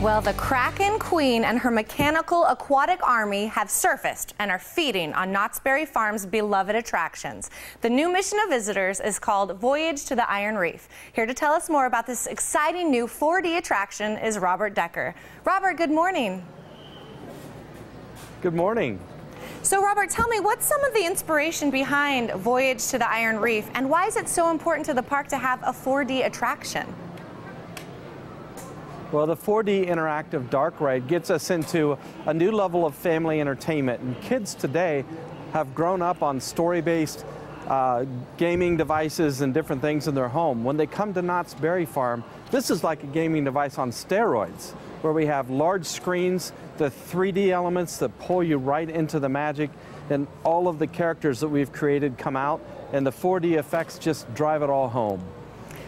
Well, the Kraken Queen and her mechanical aquatic army have surfaced and are feeding on Knott's Berry Farm's beloved attractions. The new mission of visitors is called Voyage to the Iron Reef. Here to tell us more about this exciting new 4D attraction is Robert Decker. Robert, good morning. Good morning. So Robert, tell me, what's some of the inspiration behind Voyage to the Iron Reef, and why is it so important to the park to have a 4D attraction? Well, the 4D interactive dark ride gets us into a new level of family entertainment, and kids today have grown up on story-based gaming devices and different things in their home. When they come to Knott's Berry Farm, this is like a gaming device on steroids, where we have large screens, the 3D elements that pull you right into the magic, and all of the characters that we've created come out, and the 4D effects just drive it all home.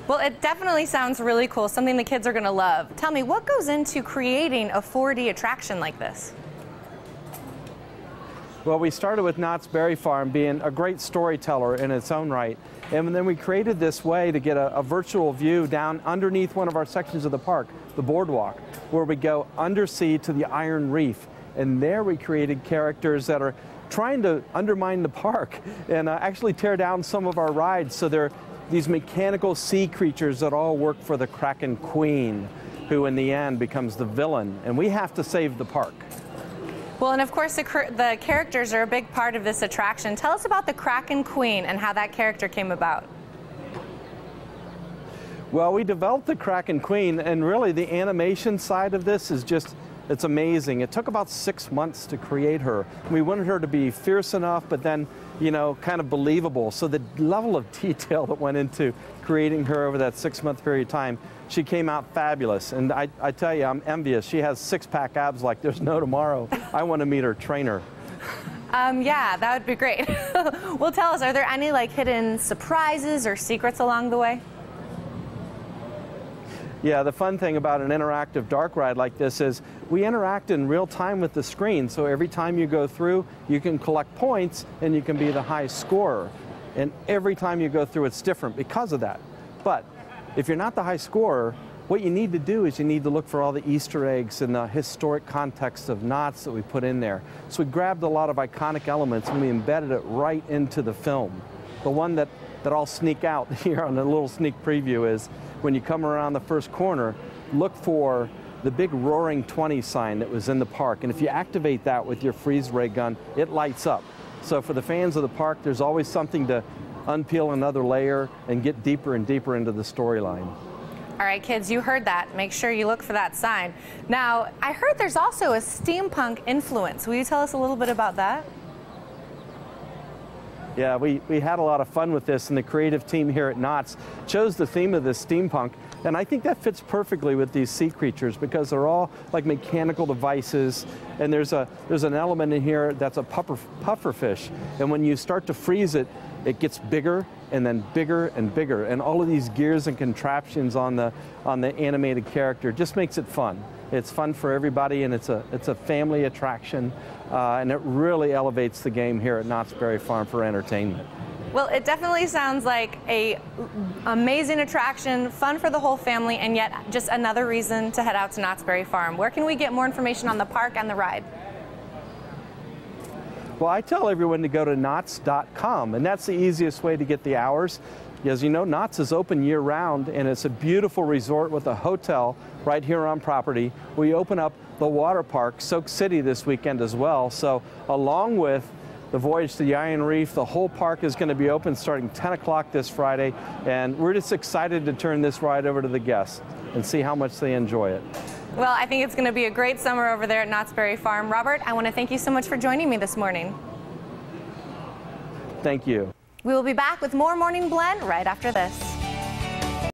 Well, it definitely sounds really cool, something the kids are going to love. Tell me, what goes into creating a 4D attraction like this? Well, we started with Knott's Berry Farm being a great storyteller in its own right, and then we created this way to get a virtual view down underneath one of our sections of the park, the Boardwalk, where we go undersea to the Iron Reef, and there we created characters that are trying to undermine the park and actually tear down some of our rides. So they're these mechanical sea creatures that all work for the Kraken Queen, who in the end becomes the villain, and we have to save the park. Well, and of course the characters are a big part of this attraction. Tell us about the Kraken Queen and how that character came about. Well, we developed the Kraken Queen, and really the animation side of this is just, it's amazing. It took about 6 months to create her. We wanted her to be fierce enough, but then, you know, kind of believable. So the level of detail that went into creating her over that 6-month period of time, she came out fabulous. And I tell you, I'm envious. She has six-pack abs like there's no tomorrow. I want to meet her trainer. Yeah, that would be great. Well, tell us, are there any like hidden surprises or secrets along the way? Yeah, the fun thing about an interactive dark ride like this is we interact in real time with the screen, so every time you go through, you can collect points and you can be the high scorer. And every time you go through, it's different because of that. But if you're not the high scorer, what you need to do is you need to look for all the Easter eggs and the historic context of Knott's that we put in there. So we grabbed a lot of iconic elements and we embedded it right into the film. The one that I'll sneak out here on a little sneak preview is when you come around the first corner, look for the big roaring 20 sign that was in the park. And if you activate that with your freeze ray gun, it lights up. So for the fans of the park, there's always something to unpeel another layer and get deeper and deeper into the storyline. All right, kids, you heard that. Make sure you look for that sign. Now, I heard there's also a Steampunk Influence. Will you tell us a little bit about that? Yeah, we had a lot of fun with this, and the creative team here at Knott's chose the theme of this steampunk, and I think that fits perfectly with these sea creatures because they're all like mechanical devices, and there's an element in here that's a puffer fish, and when you start to freeze it, it gets bigger and then bigger and bigger, and all of these gears and contraptions on the animated character just makes it fun. It's fun for everybody, and it's a family attraction, and it really elevates the game here at Knott's Berry Farm for entertainment. Well, it definitely sounds like an amazing attraction, fun for the whole family, and yet just another reason to head out to Knott's Berry Farm. Where can we get more information on the park and the ride? Well, I tell everyone to go to knotts.com, and that's the easiest way to get the hours. As you know, Knott's is open year-round, and it's a beautiful resort with a hotel right here on property. We open up the water park, Soak City, this weekend as well. So along with the Voyage to the Iron Reef, the whole park is going to be open starting 10 o'clock this Friday, and we're just excited to turn this ride over to the guests and see how much they enjoy it. Well, I think it's going to be a great summer over there at Knott's Berry Farm. Robert, I want to thank you so much for joining me this morning. Thank you. We will be back with more Morning Blend right after this.